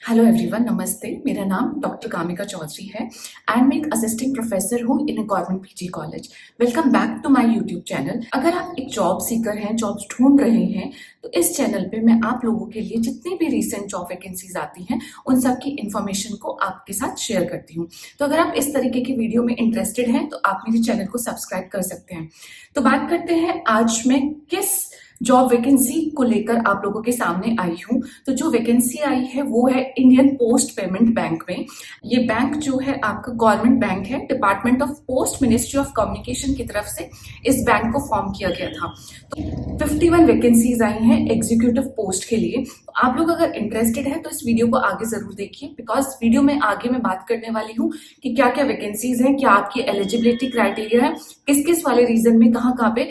Hello everyone, नमस्ते। मेरा नाम डॉक्टर कामिका चौधरी है एंड मैं एक असिस्टेंट प्रोफेसर हूँ in government PG college. Welcome back to my YouTube channel. अगर आप एक जॉब सीकर हैं, जॉब्स ढूंढ रहे हैं, तो इस चैनल पे मैं आप लोगों के लिए जितनी भी रिसेंट जॉब वैकेंसीज आती हैं उन सब की इन्फॉर्मेशन को आपके साथ शेयर करती हूँ। तो अगर आप इस तरीके की वीडियो में इंटरेस्टेड हैं तो आप मेरे चैनल को सब्सक्राइब कर सकते हैं। तो बात करते हैं आज मैं किस जॉब वैकेंसी को लेकर आप लोगों के सामने आई हूँ। तो जो वैकेंसी आई है वो है इंडियन पोस्ट पेमेंट बैंक में। ये बैंक जो है आपका गवर्नमेंट बैंक है, department of post, ministry of communication की तरफ से इस बैंक को फॉर्म किया गया था। तो 51 वैकेंसीज आई हैं एग्जीक्यूटिव पोस्ट के लिए। आप लोग अगर इंटरेस्टेड है तो इस वीडियो को आगे जरूर देखिए, बिकॉज वीडियो में आगे मैं बात करने वाली हूँ कि क्या क्या वैकेंसीज हैं, क्या आपकी एलिजिबिलिटी क्राइटेरिया है, किस किस वाले रीजन में कहाँ पे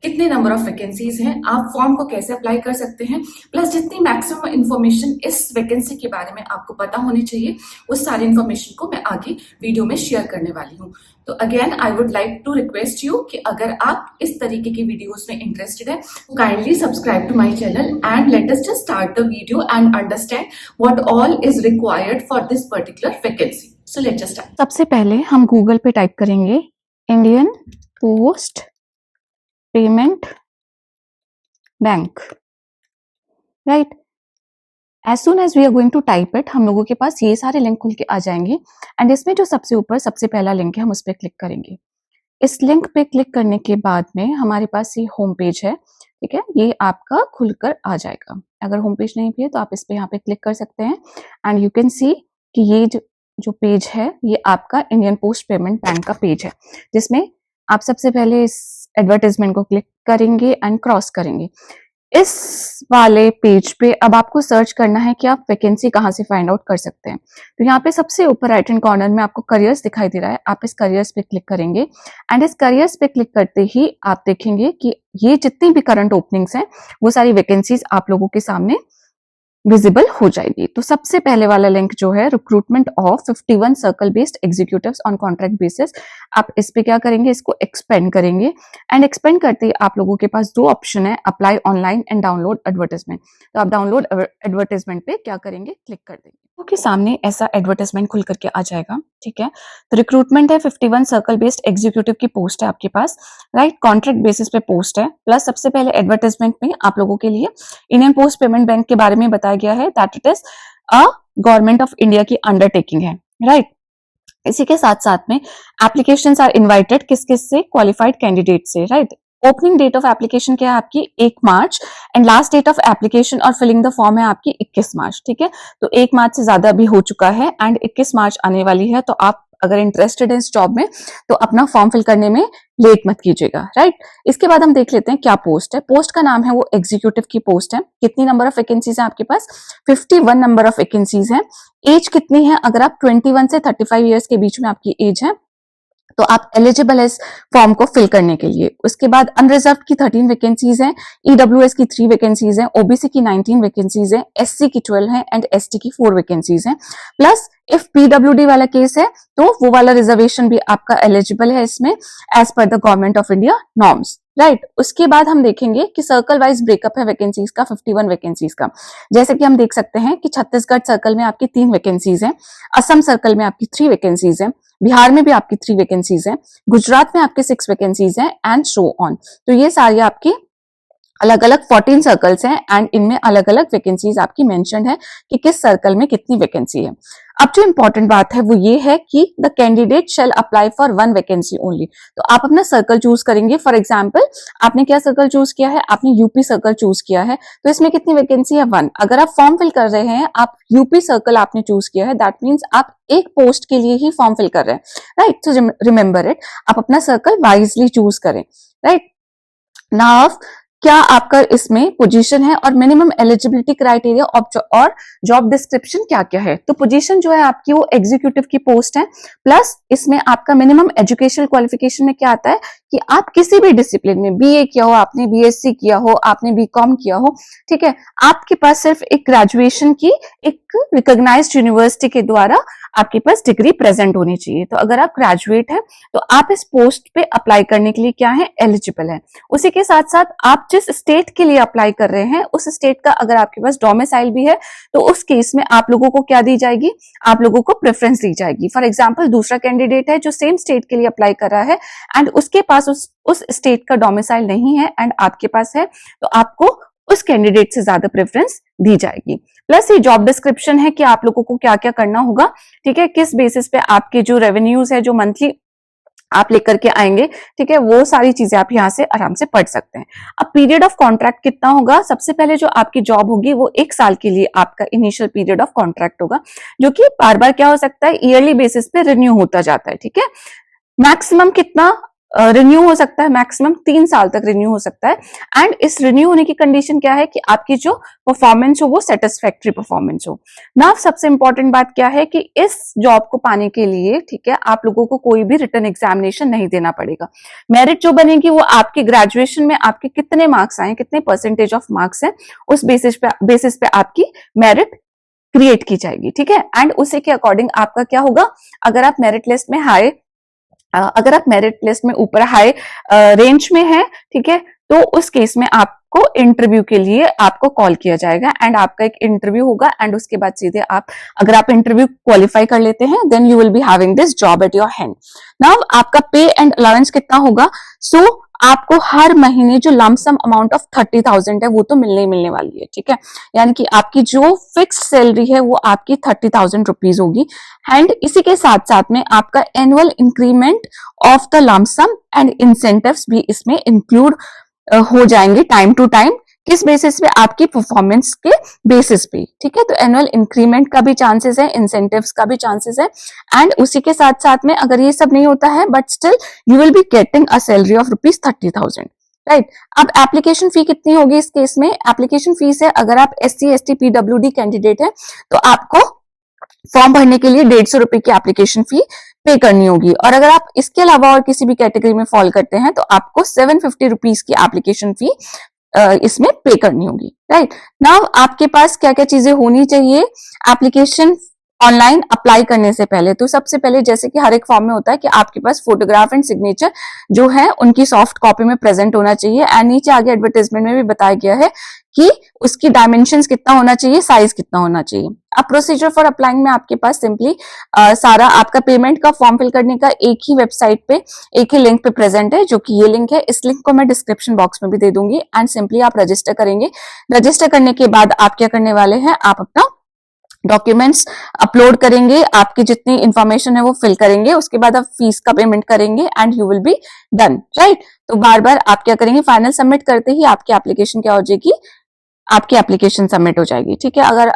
कितने नंबर ऑफ वैकेंसीज हैं, आप फॉर्म को कैसे अप्लाई कर सकते हैं, प्लस जितनी मैक्सिमम इन्फॉर्मेशन इस वैकेंसी के बारे में आपको पता होनी चाहिए उस सारी इन्फॉर्मेशन को मैं आगे वीडियो में शेयर करने वाली हूँ। तो again I would like to request you कि अगर आप इस तरीके की वीडियोस में इंटरेस्टेड है, kindly subscribe to my channel and let us just start the video and understand what all is required for this particular vacancy. So let's just start. सबसे पहले हम गूगल पे टाइप करेंगे Indian post payment bank, right. As soon as we are going to type it, हम लोगों के पास ये सारे लिंक खुल के आ जाएंगे एंड इसमें जो सबसे ऊपर सबसे पहला लिंक है हम उस पर क्लिक करेंगे। इस लिंक पे क्लिक करने के बाद में हमारे पास ये होम पेज है, ठीक है। ये आपका खुलकर आ जाएगा। अगर होम पेज नहीं भी है तो आप इस पे यहाँ पे क्लिक कर सकते हैं एंड यू कैन सी कि ये जो पेज है ये आपका इंडियन पोस्ट पेमेंट बैंक का पेज है, जिसमें आप सबसे पहले इस एडवर्टाइजमेंट को क्लिक करेंगे एंड क्रॉस करेंगे। इस वाले पेज पे अब आपको सर्च करना है कि आप वैकेंसी कहाँ से फाइंड आउट कर सकते हैं। तो यहाँ पे सबसे ऊपर राइट हैंड कॉर्नर में आपको करियर्स दिखाई दे रहा है, आप इस करियर्स पे क्लिक करेंगे एंड इस करियर्स पे क्लिक करते ही आप देखेंगे कि ये जितनी भी करंट ओपनिंग्स हैं वो सारी वैकेंसीज आप लोगों के सामने विजिबल हो जाएगी। तो सबसे पहले वाला लिंक जो है recruitment of 51 circle based executives on contract basis, आप इस पे क्या करेंगे, इसको एक्सपेंड करेंगे एंड एक्सपेंड करते ही आप लोगों के पास दो ऑप्शन है, apply online and download advertisement. तो आप डाउनलोड एडवर्टाइजमेंट पे क्या करेंगे, क्लिक कर देंगे। आपके सामने ऐसा एडवर्टाइजमेंट खुल करके आ जाएगा, ठीक है। तो रिक्रूटमेंट है, 51 सर्कल बेस्ड एग्जीक्यूटिव की पोस्ट है आपके पास, राइट। कॉन्ट्रैक्ट बेसिस पे पोस्ट है, प्लस सबसे पहले एडवर्टाइजमेंट में आप लोगों के लिए इंडियन पोस्ट पेमेंट बैंक के बारे में बताया गया है that it is a government of India की अंडरटेकिंग है, राइट। इसी के साथ साथ में एप्लीकेशंस आर इनवाइटेड, किस किस से, क्वालिफाइड कैंडिडेट से, right. Opening date of application क्या है आपकी 1 March and last date of application और फिलिंग द फॉर्म है आपकी 21 मार्च, ठीक है। तो 1 मार्च से ज्यादा अभी हो चुका है एंड 21 मार्च आने वाली है, तो आप अगर इंटरेस्टेड है इस जॉब में तो अपना फॉर्म फिल करने में लेट मत कीजिएगा, राइट। इसके बाद हम देख लेते हैं क्या पोस्ट है। पोस्ट का नाम है वो एग्जीक्यूटिव की पोस्ट है। कितनी नंबर ऑफ वैकेंसीज है आपके पास, 51 नंबर ऑफ वैकेंसीज है। एज कितनी है, अगर आप 21 से 35 ईयर्स के बीच में आपकी एज है तो आप एलिजिबल है इस फॉर्म को फिल करने के लिए। उसके बाद अनरिजर्व की 13 वैकेंसीज हैं, ईडब्ल्यूएस की 3 वैकेंसीज हैं, ओबीसी की 19 वैकेंसीज हैं, एससी की 12 हैं एंड एसटी की 4 वैकेंसीज हैं। प्लस इफ पीडब्ल्यूडी वाला केस है तो वो वाला रिजर्वेशन भी आपका एलिजिबल है इसमें as per the government of India norms, right. उसके बाद हम देखेंगे कि सर्कल वाइज ब्रेकअप है वैकेंसीज का, 51 वैकेंसीज का। जैसे कि हम देख सकते हैं कि छत्तीसगढ़ सर्कल में आपकी 3 वैकेंसीज हैं, असम सर्कल में आपकी 3 वैकेंसीज हैं, बिहार में भी आपकी 3 वैकेंसीज हैं, गुजरात में आपके 6 वैकेंसीज हैं एंड सो ऑन। तो ये सारी आपकी अलग अलग 14 सर्कल्स हैं एंड इनमें अलग अलग वैकेंसीज आपकी मेंशन है कि किस सर्कल में कितनी वैकेंसी है। अब जो इंपॉर्टेंट बात है वो ये है कि the candidate shall apply for 1 vacancy only. तो आप अपना सर्कल चूज करेंगे। फॉर एग्जाम्पल आपने क्या सर्कल चूज किया है, आपने यूपी सर्कल चूज किया है, तो इसमें कितनी वैकेंसी है, 1। अगर आप फॉर्म फिल कर रहे हैं, आप यूपी सर्कल आपने चूज किया है, दैट मीन्स आप एक पोस्ट के लिए ही फॉर्म फिल कर रहे हैं, राइट। सो रिमेंबर इट, आप अपना सर्कल वाइजली चूज करें, राइट। नाउ क्या आपका इसमें पोजीशन है और मिनिमम एलिजिबिलिटी क्राइटेरिया और जॉब डिस्क्रिप्शन क्या क्या है। तो पोजीशन जो है आपकी वो एग्जीक्यूटिव की पोस्ट है, प्लस इसमें आपका मिनिमम एजुकेशनल क्वालिफिकेशन में क्या आता है कि आप किसी भी डिसिप्लिन में बीए किया हो, आपने बीएससी किया हो, आपने बीकॉम किया हो, ठीक है, आपके पास सिर्फ एक ग्रेजुएशन की एक रिकॉग्नाइज्ड यूनिवर्सिटी के द्वारा आपके पास डिग्री प्रेजेंट होनी चाहिए। तो अगर आप ग्रेजुएट हैं तो आप इस पोस्ट पे अप्लाई करने के लिए क्या है, एलिजिबल है। उसी के साथ साथ आप जिस स्टेट के लिए अप्लाई कर रहे हैं उस स्टेट का अगर आपके पास डोमिसाइल भी है तो उस केस में आप लोगों को क्या दी जाएगी, आप लोगों को प्रेफरेंस दी जाएगी। फॉर एग्जाम्पल दूसरा कैंडिडेट है जो सेम स्टेट के लिए अप्लाई कर रहा है एंड उसके पास उस स्टेट का डोमिसाइल नहीं है एंड आपके पास है, तो आपको उस कैंडिडेट से ज्यादा प्रेफरेंस दी जाएगी। प्लस ये जॉब डिस्क्रिप्शन है कि आप लोगों को क्या क्या करना होगा, ठीक है, किस बेसिस पे आपके जो रेवेन्यूज है, जो मंथली आप लेकर के आएंगे, ठीक है, वो सारी चीजें आप यहाँ से आराम से पढ़ सकते हैं। अब पीरियड ऑफ कॉन्ट्रैक्ट कितना होगा, सबसे पहले जो आपकी जॉब होगी वो 1 साल के लिए आपका इनिशियल पीरियड ऑफ कॉन्ट्रैक्ट होगा, जो कि बार बार क्या हो सकता है, ईयरली बेसिस पे रिन्यू होता जाता है, ठीक है। मैक्सिमम कितना रिन्यू हो सकता है, मैक्सिमम 3 साल तक रिन्यू हो सकता है। एंड इस रिन्यू होने की कंडीशन क्या है कि आपकी जो परफॉर्मेंस हो वो सेटिस्फैक्टरी परफॉर्मेंस हो ना। सबसे इंपॉर्टेंट बात क्या है कि इस जॉब को पाने के लिए, ठीक है, आप लोगों को कोई भी रिटन एग्जामिनेशन नहीं देना पड़ेगा। मेरिट जो बनेगी वो आपके ग्रेजुएशन में आपके कितने मार्क्स आए, कितने परसेंटेज ऑफ मार्क्स हैं, उस बेसिस पे आपकी मेरिट क्रिएट की जाएगी, ठीक है। एंड उसी के अकॉर्डिंग आपका क्या होगा, अगर आप मेरिट लिस्ट में ऊपर हाई रेंज में है, ठीक है, तो उस केस में आपको इंटरव्यू के लिए आपको कॉल किया जाएगा एंड आपका एक इंटरव्यू होगा एंड उसके बाद सीधे आप, अगर आप इंटरव्यू क्वालिफाई कर लेते हैं, then you will be having this job at your hand. Now आपका पे एंड अलाउंस कितना होगा, सो आपको हर महीने जो लमसम अमाउंट ऑफ 30,000 है वो तो मिलने ही मिलने वाली है, ठीक है। यानी कि आपकी जो फिक्स सैलरी है वो आपकी 30,000 रुपीज होगी एंड इसी के साथ साथ में आपका annual increment of the lump sum and incentives भी इसमें इंक्लूड हो जाएंगे टाइम टू टाइम। किस बेसिस पे, आपकी परफॉर्मेंस के बेसिस पे, ठीक है। तो एनुअल इंक्रीमेंट का भी चांसेस है, इंसेंटिव्स का भी चांसेस है एंड उसी के साथ साथ में अगर ये सब नहीं होता है but still you will be getting a salary of ₹30,000, right. अब एप्लीकेशन फी कितनी होगी इस केस में, एप्लीकेशन फीस है, अगर आप SC ST PWD कैंडिडेट है तो आपको फॉर्म भरने के लिए ₹150 की एप्लीकेशन फी पे करनी होगी और अगर आप इसके अलावा और किसी भी कैटेगरी में फॉल करते हैं तो आपको ₹750 की एप्लीकेशन फी इसमें पे करनी होगी, राइट। नाउ आपके पास क्या क्या चीजें होनी चाहिए एप्लीकेशन ऑनलाइन अप्लाई करने से पहले, तो सबसे पहले जैसे कि हर एक फॉर्म में होता है कि आपके पास फोटोग्राफ एंड सिग्नेचर जो है उनकी सॉफ्ट कॉपी में प्रेजेंट होना चाहिए एंड नीचे आगे एडवर्टाइजमेंट में भी बताया गया है कि उसकी डायमेंशंस कितना होना चाहिए, साइज कितना होना चाहिए। अब प्रोसीजर फॉर अप्लाइंग में आपके पास सिंपली सारा आपका पेमेंट का फॉर्म फिल करने का एक ही वेबसाइट पे, एक ही लिंक पे प्रेजेंट है, जो कि ये लिंक है। इस लिंक को मैं डिस्क्रिप्शन बॉक्स में भी दे दूंगी एंड सिंपली आप रजिस्टर करेंगे। रजिस्टर करने के बाद आप क्या करने वाले हैं, आप अपना डॉक्यूमेंट्स अपलोड करेंगे, आपकी जितनी इंफॉर्मेशन है वो फिल करेंगे, उसके बाद आप फीस का पेमेंट करेंगे and you will be done, right. तो बार बार आप क्या करेंगे, फाइनल सबमिट करते ही आपकी एप्लीकेशन क्या हो जाएगी, आपकी एप्लीकेशन सबमिट हो जाएगी, ठीक है। अगर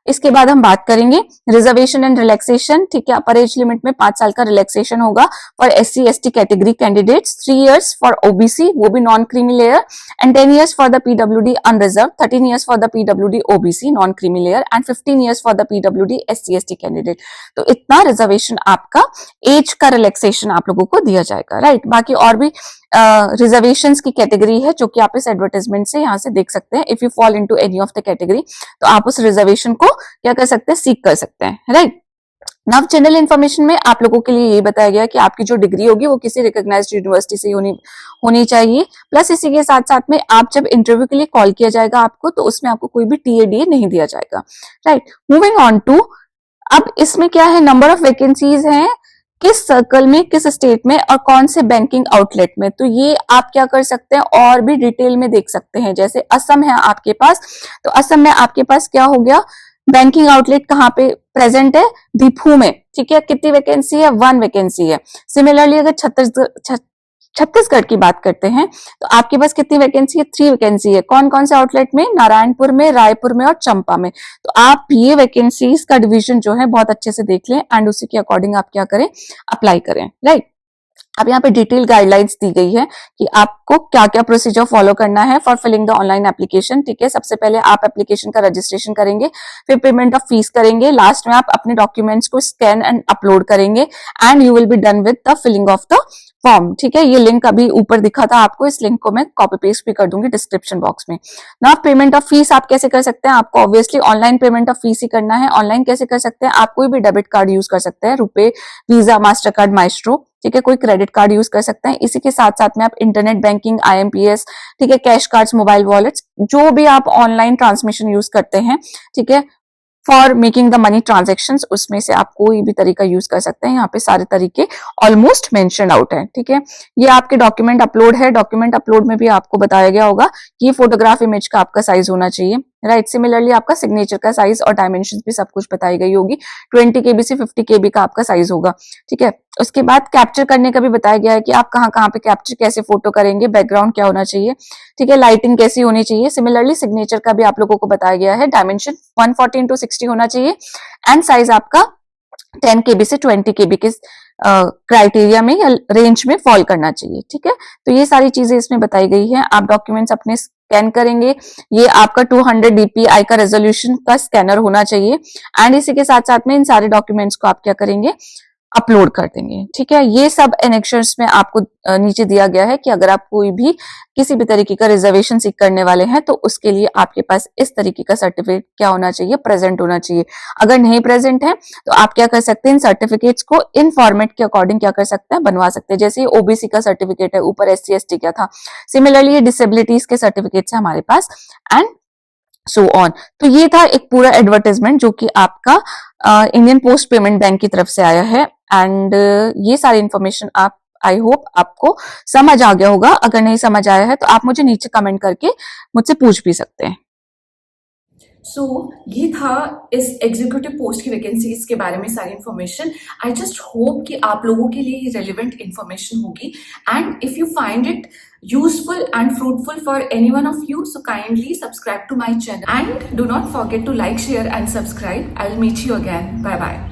इसके बाद हम बात करेंगे रिजर्वेशन एंड रिलैक्सेशन, ठीक है। अपर एज लिमिट में 5 साल का रिलैक्सेशन होगा for SC ST category candidates, 3 years for OBC वो भी non creamy layer and 10 years for the PWD unreserve, 13 years for the PWD OBC non creamy layer and 15 years for the PWD SC ST candidate. तो इतना reservation, आपका as का relaxation आप लोगों को दिया जाएगा, राइट। बाकी और भी रिजर्वेशंस की कैटेगरी है जो कि आप इस एडवर्टाइजमेंट से यहाँ से देख सकते हैं। If you fall into any of the category तो आप उस रिजर्वेशन को क्या कर सकते हैं, सीख कर सकते हैं, राइट। नाउ जनरल इन्फॉर्मेशन में आप लोगों के लिए ये बताया गया कि आपकी जो डिग्री होगी वो किसी रिकॉग्नाइज्ड यूनिवर्सिटी से होनी चाहिए। प्लस इसी के साथ साथ में आप जब इंटरव्यू के लिए कॉल किया जाएगा आपको, तो उसमें आपको कोई भी TADA नहीं दिया जाएगा, राइट। मूविंग ऑन टू, अब इसमें क्या है, नंबर ऑफ वैकेंसीज हैं, किस सर्कल में, किस स्टेट में और कौन से बैंकिंग आउटलेट में, तो ये आप क्या कर सकते हैं और भी डिटेल में देख सकते हैं। जैसे असम है आपके पास, तो असम में आपके पास क्या हो गया, बैंकिंग आउटलेट कहाँ पे प्रेजेंट है, दीफू में, ठीक है। कितनी वैकेंसी है, 1 वैकेंसी है। सिमिलरली अगर छत्तीसगढ़ की बात करते हैं तो आपके पास कितनी वैकेंसी है, 3 वैकेंसी है। कौन कौन से आउटलेट में, नारायणपुर में, रायपुर में और चंपा में। तो आप ये वैकेंसीज का डिवीजन जो है बहुत अच्छे से देख लें एंड उसी के अकॉर्डिंग आप क्या करें, अप्लाई करें, राइट। अब यहाँ पे डिटेल गाइडलाइंस दी गई है कि आपको क्या क्या प्रोसीजर फॉलो करना है for filling the online application. ठीक है, सबसे पहले आप एप्लीकेशन का रजिस्ट्रेशन करेंगे, फिर पेमेंट ऑफ फीस करेंगे, लास्ट में आप अपने डॉक्यूमेंट्स को स्कैन एंड अपलोड करेंगे and you will be done with the filling of the form. ठीक है, ये लिंक अभी ऊपर दिखा था आपको, इस लिंक को मैं कॉपी पेस्ट भी कर दूंगी डिस्क्रिप्शन बॉक्स में। ना पेमेंट ऑफ फीस आप कैसे कर सकते हैं, आपको obviously online payment of fees ही करना है। ऑनलाइन कैसे कर सकते हैं, आप कोई भी डेबिट कार्ड यूज कर सकते हैं, RuPay, visa, master card, maestro. ठीक है, कोई क्रेडिट कार्ड यूज कर सकते हैं। इसी के साथ साथ में आप इंटरनेट बैंकिंग, IMPS, ठीक है, कैश कार्ड्स, मोबाइल वॉलेट्स, जो भी आप ऑनलाइन ट्रांसमिशन यूज करते हैं, ठीक है, for making the money transactions, उसमें से आप कोई भी तरीका यूज कर सकते हैं। यहाँ पे सारे तरीके ऑलमोस्ट मेंशन आउट है। ठीक है, ये आपके डॉक्यूमेंट अपलोड है। डॉक्यूमेंट अपलोड में भी आपको बताया गया होगा कि ये फोटोग्राफ इमेज का आपका साइज होना चाहिए, राइट। सिमिलरली आपका सिग्नेचर का साइज और डायमेंशन भी सब कुछ बताई गई होगी। 20 KB से 50 KB का आपका साइज होगा। ठीक है, उसके बाद कैप्चर करने का भी बताया गया है कि आप कहाँ कहाँ पे कैप्चर कैसे फोटो करेंगे, बैकग्राउंड क्या होना चाहिए, ठीक है, लाइटिंग कैसी होनी चाहिए। सिमिलरली सिग्नेचर का भी आप लोगों को बताया गया है, डायमेंशन 140x60 होना चाहिए एंड साइज आपका 10 KB से 20 KB के क्राइटेरिया में या रेंज में फॉल करना चाहिए। ठीक है, तो ये सारी चीजें इसमें बताई गई है। आप डॉक्यूमेंट्स अपने स्कैन करेंगे, ये आपका 200 DPI का रेजोल्यूशन का स्कैनर होना चाहिए एंड इसी के साथ साथ में इन सारे डॉक्यूमेंट्स को आप क्या करेंगे, अपलोड कर देंगे। ठीक है, ये सब एनेक्शंस में आपको नीचे दिया गया है कि अगर आप कोई भी किसी भी तरीके का रिजर्वेशन सीख करने वाले हैं तो उसके लिए आपके पास इस तरीके का सर्टिफिकेट क्या होना चाहिए, प्रेजेंट होना चाहिए। अगर नहीं प्रेजेंट है तो आप क्या कर सकते हैं, इन सर्टिफिकेट्स को इन फॉर्मेट के अकॉर्डिंग क्या कर सकते हैं, बनवा सकते हैं। जैसे OBC का सर्टिफिकेट है, ऊपर SC ST क्या था, सिमिलरली ये डिसेबिलिटीज के सर्टिफिकेट्स है हमारे पास एंड सो ऑन। तो ये था एक पूरा एडवर्टाइजमेंट जो कि आपका इंडियन पोस्ट पेमेंट बैंक की तरफ से आया है एंड ये सारी इंफॉर्मेशन आप, आई होप आपको समझ आ गया होगा। अगर नहीं समझ आया है तो आप मुझे नीचे कमेंट करके मुझसे पूछ भी सकते हैं। ये था इस एग्जीक्यूटिव पोस्ट की वैकेंसीज के बारे में सारी इंफॉर्मेशन। आई जस्ट होप कि आप लोगों के लिए ये रेलिवेंट इंफॉर्मेशन होगी and if you find it useful and fruitful for any one of you, so kindly subscribe to my channel and do not forget to like, share and subscribe. I'll meet you again. Bye bye.